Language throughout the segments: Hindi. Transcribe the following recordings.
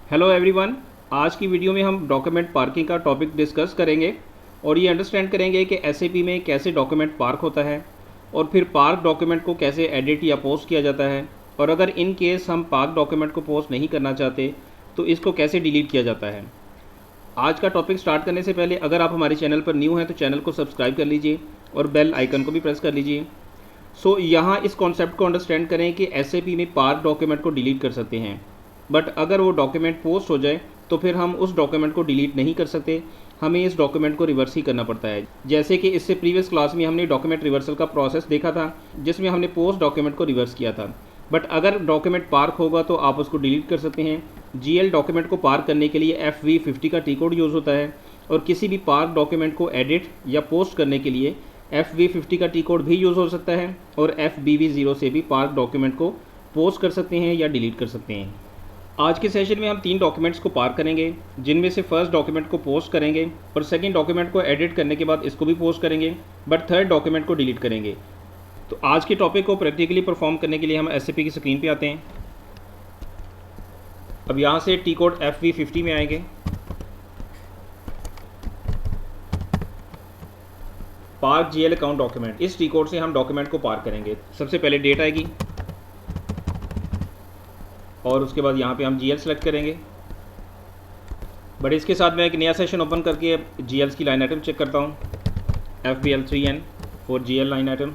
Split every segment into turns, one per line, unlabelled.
Hello everyone. आज की वीडियो में हम डॉक्यूमेंट पार्किंग का टॉपिक डिस्कस करेंगे और ये अंडरस्टैंड करेंगे कि एसएपी में कैसे डॉक्यूमेंट पार्क होता है और फिर पार्क डॉक्यूमेंट को कैसे एडिट या पोस्ट किया जाता है, और अगर इन केस हम पार्क डॉक्यूमेंट को पोस्ट नहीं करना चाहते तो इसको कैसे डिलीट किया जाता है। आज का टॉपिक स्टार्ट करने से पहले अगर आप हमारे चैनल पर न्यू हैं तो चैनल को सब्सक्राइब कर लीजिए और बेल आइकन को भी प्रेस कर लीजिए। यहाँ इस कॉन्सेप्ट को अंडरस्टैंड करें कि एसएपी में पार्क डॉक्यूमेंट को डिलीट कर सकते हैं, बट अगर वो डॉक्यूमेंट पोस्ट हो जाए तो फिर हम उस डॉक्यूमेंट को डिलीट नहीं कर सकते, हमें इस डॉक्यूमेंट को रिवर्स ही करना पड़ता है। जैसे कि इससे प्रीवियस क्लास में हमने डॉक्यूमेंट रिवर्सल का प्रोसेस देखा था जिसमें हमने पोस्ट डॉक्यूमेंट को रिवर्स किया था। बट अगर डॉक्यूमेंट पार्क होगा तो आप उसको डिलीट कर सकते हैं। जीएल डॉक्यूमेंट को पार्क करने के लिए FV50 का टी कोड यूज़ होता है और किसी भी पार्क डॉक्यूमेंट को एडिट या पोस्ट करने के लिए FV50 का टी कोड भी यूज़ हो सकता है और FBV0 से भी पार्क डॉक्यूमेंट को पोस्ट कर सकते हैं या डिलीट कर सकते हैं। आज के सेशन में हम 3 डॉक्यूमेंट्स को पार्क करेंगे, जिनमें से फर्स्ट डॉक्यूमेंट को पोस्ट करेंगे और सेकंड डॉक्यूमेंट को एडिट करने के बाद इसको भी पोस्ट करेंगे, बट थर्ड डॉक्यूमेंट को डिलीट करेंगे। तो आज के टॉपिक को प्रैक्टिकली परफॉर्म करने के लिए हम एसएपी की स्क्रीन पे आते हैं। अब यहाँ से टी कोड FV50 में आएंगे। पार्क GL अकाउंट डॉक्यूमेंट, इस टी कोड से हम डॉक्यूमेंट को पार्क करेंगे। सबसे पहले डेट आएगी और उसके बाद यहाँ पे हम GL सेलेक्ट करेंगे। बट इसके साथ मैं एक नया सेशन ओपन करके GLs की लाइन आइटम चेक करता हूँ। FBL3N for GL line item.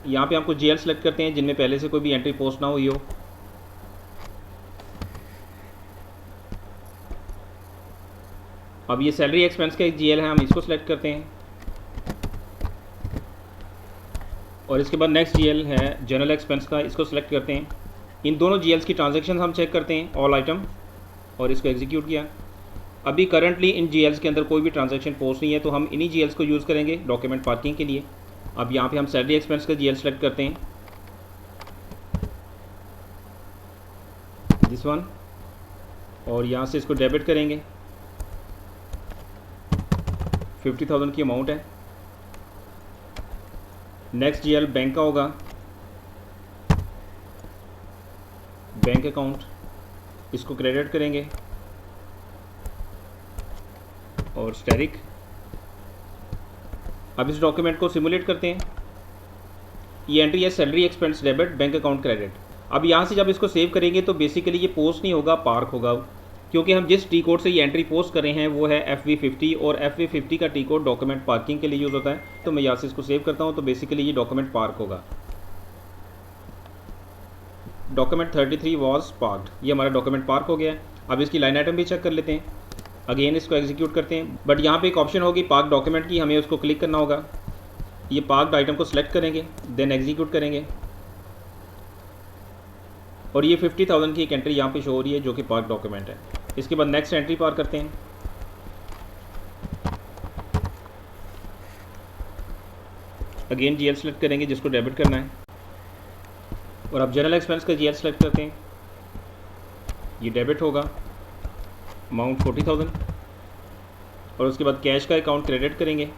यहाँ पे आपको GL सेलेक्ट करते हैं जिनमें पहले से कोई भी एंट्री पोस्ट ना हुई हो। अब ये सैलरी एक्सपेंस का एक GL है, हम इसको सेलेक्ट करते हैं और इसके बाद नेक्स्ट GL है जनरल एक्सपेंस का, इसको सेलेक्ट करते हैं। इन दोनों GLs की ट्रांजैक्शन हम चेक करते हैं, ऑल आइटम, और इसको एग्जीक्यूट किया। अभी करंटली इन GLs के अंदर कोई भी ट्रांजैक्शन पोस्ट नहीं है तो हम इन्हीं GLs को यूज़ करेंगे डॉक्यूमेंट पार्किंग के लिए। अब यहाँ पे हम सैलरी एक्सपेंस का GL सेलेक्ट करते हैं, दिस वन, और यहाँ से इसको डेबिट करेंगे। 50,000 की अमाउंट है। नेक्स्ट GL बैंक का होगा, बैंक अकाउंट, इसको क्रेडिट करेंगे और स्टेरिक। अब इस डॉक्यूमेंट को सिमुलेट करते हैं। ये एंट्री है salary expense debit bank account credit. अब यहाँ से जब इसको सेव करेंगे तो बेसिकली ये पोस्ट नहीं होगा, पार्क होगा, क्योंकि हम जिस टी कोड से ये एंट्री पोस्ट कर रहे हैं वो है FV50 और FV50 का टी कोड डॉक्यूमेंट पार्किंग के लिए यूज़ होता है। तो मैं यहाँ से इसको सेव करता हूँ तो बेसिकली ये डॉक्यूमेंट पार्क होगा। डॉक्यूमेंट 33 वॉज पार्क्ड, ये हमारा डॉक्यूमेंट पार्क हो गया है। अब इसकी लाइन आइटम भी चेक कर लेते हैं। अगेन इसको एग्जीक्यूट करते हैं, बट यहाँ पे एक ऑप्शन होगी पार्क डॉक्यूमेंट की, हमें उसको क्लिक करना होगा। ये पार्क आइटम को सिलेक्ट करेंगे, देन एग्जीक्यूट करेंगे और ये 50,000 की एक एंट्री यहाँ पे शो हो रही है जो कि पार्क डॉक्यूमेंट है। इसके बाद नेक्स्ट एंट्री पार करते हैं। अगेन GL सेलेक्ट करेंगे जिसको डेबिट करना है और अब जनरल एक्सपेंस का GL सेलेक्ट करते हैं। ये डेबिट होगा, अमाउंट 40,000, और उसके बाद कैश का अकाउंट क्रेडिट करेंगे।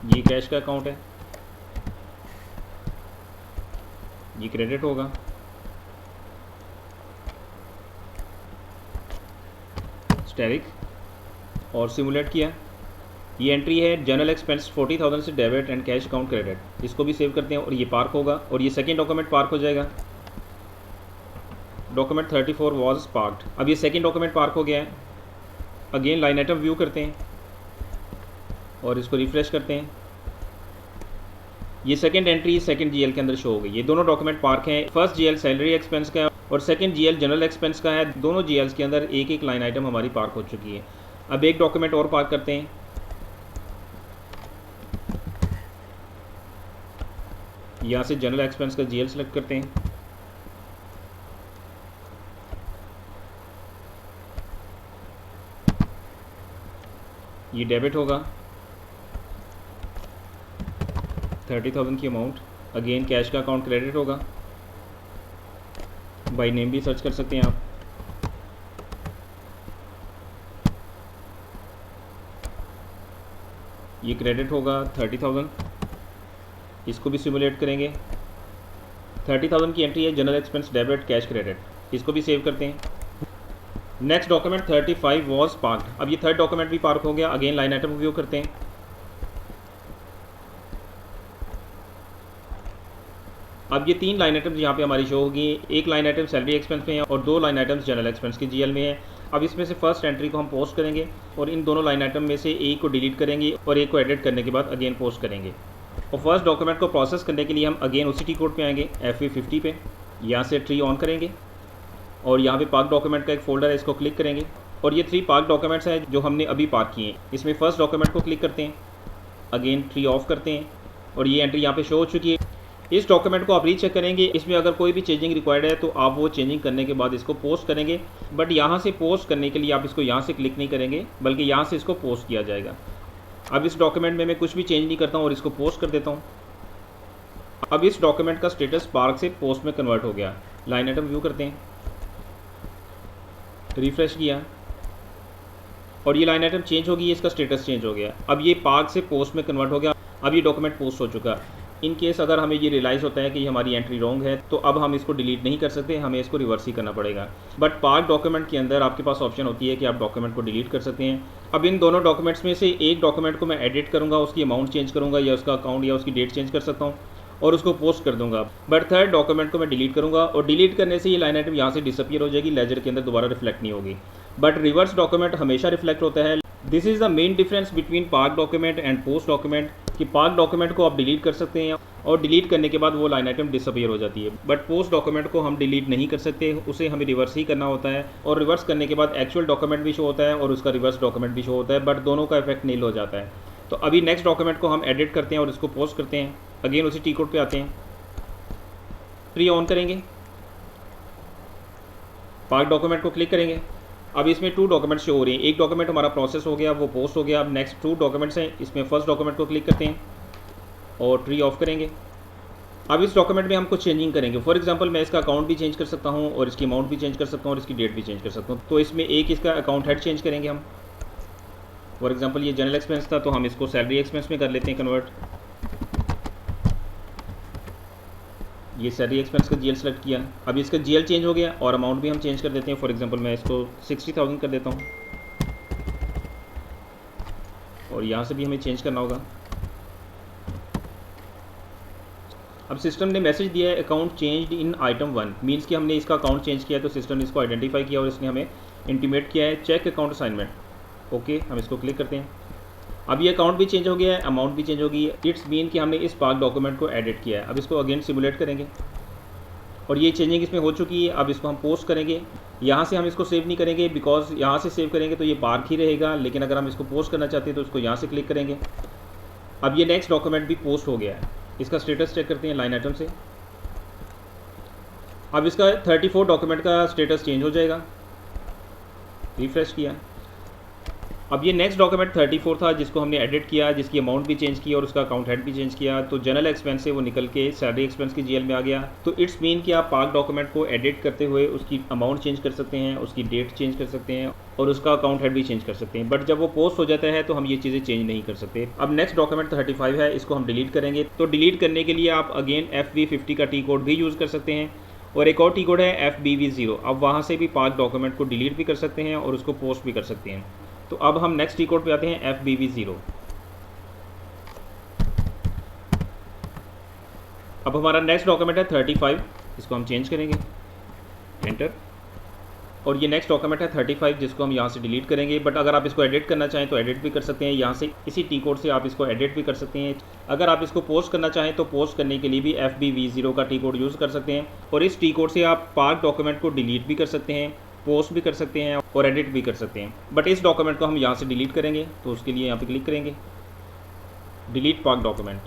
ये कैश का अकाउंट है, ये क्रेडिट होगा। स्टेरिक और सिमुलेट किया। ये एंट्री है जनरल एक्सपेंस 40,000 से debit and cash account credit, इसको भी सेव करते हैं और ये पार्क होगा और ये सेकंड डॉक्यूमेंट पार्क हो जाएगा। Document 34 was parked. अब ये सेकंड डॉक्यूमेंट पार्क हो गया है। अगेन लाइन आइटम व्यू करते हैं और इसको रिफ्रेश करते हैं। ये सेकंड एंट्री सेकंड GL के अंदर शो हो गई। ये दोनों डॉक्यूमेंट पार्क हैं। फर्स्ट GL सैलरी एक्सपेंस का है और सेकंड GL जनरल एक्सपेंस का है। दोनों GLs के अंदर एक एक लाइन आइटम हमारी पार्क हो चुकी है। अब एक डॉक्यूमेंट और पार्क करते हैं। यहाँ से जनरल एक्सपेंस का GL सेलेक्ट करते हैं। ये डेबिट होगा, 30,000 की अमाउंट। अगेन कैश का अकाउंट क्रेडिट होगा। बाय नेम भी सर्च कर सकते हैं आप। ये क्रेडिट होगा 30,000, इसको भी सिमुलेट करेंगे। 30,000 की एंट्री है, general expense debit cash credit, इसको भी सेव करते हैं। Next document 35 was parked. अब ये थर्ड डॉक्यूमेंट भी पार्क हो गया। अगेन लाइन आइटम व्यू करते हैं। अब ये 3 लाइन आइटम्स यहाँ पे हमारी शो होगी। एक लाइन आइटम सैलरी एक्सपेंस में है और 2 लाइन आइटम्स जनरल एक्सपेंस की जीएल में है। अब इसमें से फर्स्ट एंट्री को हम पोस्ट करेंगे और इन दोनों लाइन आइटम में से एक को डिलीट करेंगे और एक को एडिट करने के बाद अगेन पोस्ट करेंगे। और फर्स्ट डॉक्यूमेंट को प्रोसेस करने के लिए हम अगेन उसी टी कोड पे आएंगे, FV50 पे, यहाँ से ट्री ऑन करेंगे और यहाँ पे पार्क डॉक्यूमेंट का एक फोल्डर है, इसको क्लिक करेंगे और ये 3 पार्क डॉक्यूमेंट्स हैं जो हमने अभी पार्क किए हैं। इसमें फर्स्ट डॉक्यूमेंट को क्लिक करते हैं, अगेन ट्री ऑफ करते हैं और ये एंट्री यहाँ पे शो हो चुकी है। इस डॉक्यूमेंट को आप रीचेक करेंगे, इसमें अगर कोई भी चेंजिंग रिक्वायर्ड है तो आप वो चेंजिंग करने के बाद इसको पोस्ट करेंगे। बट यहाँ से पोस्ट करने के लिए आप इसको यहाँ से क्लिक नहीं करेंगे, बल्कि यहाँ से इसको पोस्ट किया जाएगा। अब इस डॉक्यूमेंट में मैं कुछ भी चेंज नहीं करता हूँ और इसको पोस्ट कर देता हूँ। अब इस डॉक्यूमेंट का स्टेटस पार्क से पोस्ट में कन्वर्ट हो गया। लाइन आइटम व्यू करते हैं, रिफ्रेश किया और ये लाइन आइटम चेंज होगी, इसका स्टेटस चेंज हो गया। अब ये पार्क से पोस्ट में कन्वर्ट हो गया। अब ये डॉक्यूमेंट पोस्ट हो चुका। इन केस अगर हमें ये रियलाइज़ होता है कि ये हमारी एंट्री रॉन्ग है तो अब हम इसको डिलीट नहीं कर सकते, हमें इसको रिवर्स ही करना पड़ेगा। बट पार्क डॉक्यूमेंट के अंदर आपके पास ऑप्शन होती है कि आप डॉक्यूमेंट को डिलीट कर सकते हैं। अब इन दोनों डॉक्यूमेंट्स में से एक डॉक्यूमेंट को मैं एडिट करूँगा, उसकी अमाउंट चेंज करूँगा या उसका अकाउंट या उसकी डेट चेंज कर सकता हूँ और उसको पोस्ट कर दूंगा। बट थर्ड डॉक्यूमेंट को मैं डिलीट करूँगा और डिलीट करने से ये लाइन आइटम यहाँ से डिसअपियर हो जाएगी, लेजर के अंदर दोबारा रिफ्लेक्ट नहीं होगी। बट रिवर्स डॉक्यूमेंट हमेशा रिफ्लेक्ट होता है। This is the main difference between park document and post document, कि पार्क डॉक्यूमेंट को आप डिलीट कर सकते हैं और डिलीट करने के बाद वो लाइन आइटम डिसअपियर हो जाती है। बट पोस्ट डॉक्यूमेंट को हम डिलीट नहीं कर सकते, उसे हमें रिवर्स ही करना होता है और रिवर्स करने के बाद एक्चुअल डॉक्यूमेंट भी शो होता है और उसका रिवर्स डॉक्यूमेंट भी शो होता है, बट दोनों का इफेक्ट नील हो जाता है। तो अभी नेक्स्ट डॉक्यूमेंट को हम एडिट करते हैं और इसको पोस्ट करते हैं। अगेन उसी टी कोड पे आते हैं, ट्री ऑन करेंगे, पार्क डॉक्यूमेंट को क्लिक करेंगे। अब इसमें 2 डॉक्यूमेंट शो हो रही हैं। एक डॉक्यूमेंट हमारा प्रोसेस हो गया, वो पोस्ट हो गया। अब नेक्स्ट 2 डॉक्यूमेंट्स हैं, इसमें फर्स्ट डॉक्यूमेंट को क्लिक करते हैं और ट्री ऑफ करेंगे। अब इस डॉक्यूमेंट में हम कुछ चेंजिंग करेंगे। फॉर एग्जांपल मैं इसका अकाउंट भी चेंज कर सकता हूं और इसकी अमाउंट भी चेंज कर सकता हूं और इसकी डेट भी चेंज कर सकता हूं। तो इसमें एक इसका अकाउंट हेड चेंज करेंगे हम। फॉर एग्जांपल ये जनरल एक्सपेंस था तो हम इसको सैलरी एक्सपेंस में कर लेते हैं कन्वर्ट। ये सैलरी एक्सपेंस का जीएल सेलेक्ट किया। अब इसका जीएल चेंज हो गया और अमाउंट भी हम चेंज कर देते हैं। फॉर एग्जांपल मैं इसको 60,000 कर देता हूँ और यहाँ से भी हमें चेंज करना होगा। अब सिस्टम ने मैसेज दिया है account changed in item 1, means कि हमने इसका अकाउंट चेंज किया है तो सिस्टम ने इसको आइडेंटिफाई किया और इसने हमें इंटीमेट किया है चेक अकाउंट असाइनमेंट। ओके, हम इसको क्लिक करते हैं। अब ये अकाउंट भी चेंज हो गया है, अमाउंट भी चेंज हो गई है। इट्स मीन कि हमने इस पार्क डॉक्यूमेंट को एडिट किया है। अब इसको अगेन सिमुलेट करेंगे और ये चेंजिंग इसमें हो चुकी है। अब इसको हम पोस्ट करेंगे। यहाँ से हम इसको सेव नहीं करेंगे बिकॉज यहाँ से सेव करेंगे तो ये पार्क ही रहेगा, लेकिन अगर हम इसको पोस्ट करना चाहते हैं तो इसको यहाँ से क्लिक करेंगे। अब ये नेक्स्ट डॉक्यूमेंट भी पोस्ट हो गया है। इसका स्टेटस चेक करते हैं लाइन आइटम से। अब इसका 34 डॉक्यूमेंट का स्टेटस चेंज हो जाएगा। रिफ्रेश किया। अब ये नेक्स्ट डॉक्यूमेंट 34 था जिसको हमने एडिट किया, जिसकी अमाउंट भी चेंज की और उसका अकाउंट हेड भी चेंज किया। तो जनरल एक्सपेंस से वो निकल के सैलरी एक्सपेंस की जीएल में आ गया। तो इट्स मीन कि आप पार्क डॉक्यूमेंट को एडिट करते हुए उसकी अमाउंट चेंज कर सकते हैं, उसकी डेट चेंज कर सकते हैं और उसका अकाउंट हेड भी चेंज कर सकते हैं। बट जब वो पोस्ट हो जाता है तो हम ये चीज़ें चेंज नहीं कर सकते। अब नेक्स्ट डॉक्यूमेंट 35 है, इसको हम डिलीट करेंगे। तो डिलीट करने के लिए आप अगेन FV50 का टी कोड भी यूज़ कर सकते हैं और एक और टी कोड है FBV0। अब वहाँ से भी पार्क डॉक्यूमेंट को डिलीट भी कर सकते हैं और उसको पोस्ट भी कर सकते हैं। तो अब हम नेक्स्ट टी कोड पे आते हैं FBV0। अब हमारा नेक्स्ट डॉक्यूमेंट है 35, इसको हम चेंज करेंगे, एंटर। और ये नेक्स्ट डॉक्यूमेंट है 35 जिसको हम यहाँ से डिलीट करेंगे। बट अगर आप इसको एडिट करना चाहें तो एडिट भी कर सकते हैं। यहाँ से इसी टी कोड से आप इसको एडिट भी कर सकते हैं। अगर आप इसको पोस्ट करना चाहें तो पोस्ट करने के लिए भी FBV0 का टी कोड यूज़ कर सकते हैं और इस टी कोड से आप पार्क डॉक्यूमेंट को डिलीट भी कर सकते हैं, पोस्ट भी कर सकते हैं और एडिट भी कर सकते हैं। बट इस डॉक्यूमेंट को हम यहाँ से डिलीट करेंगे तो उसके लिए यहाँ पे क्लिक करेंगे, delete park document,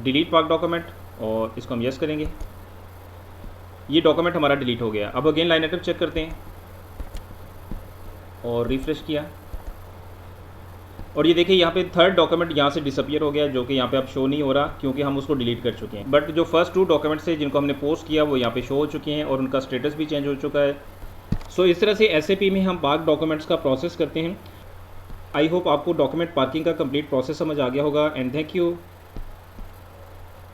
delete park document और इसको हम यस करेंगे। ये डॉक्यूमेंट हमारा डिलीट हो गया। अब अगेन लाइन आइटम चेक करते हैं और रिफ्रेश किया और ये देखिए यहाँ पे थर्ड डॉक्यूमेंट यहाँ से डिसअपियर हो गया, जो कि यहाँ पे अब शो नहीं हो रहा क्योंकि हम उसको डिलीट कर चुके हैं। बट जो फर्स्ट 2 डॉक्यूमेंट्स थे जिनको हमने पोस्ट किया वो यहाँ पे शो हो चुके हैं और उनका स्टेटस भी चेंज हो चुका है। सो इस तरह से SAP में हम पार्क डॉक्यूमेंट्स का प्रोसेस करते हैं। आई होप आपको डॉक्यूमेंट पार्किंग का कंप्लीट प्रोसेस समझ आ गया होगा एंड थैंक यू।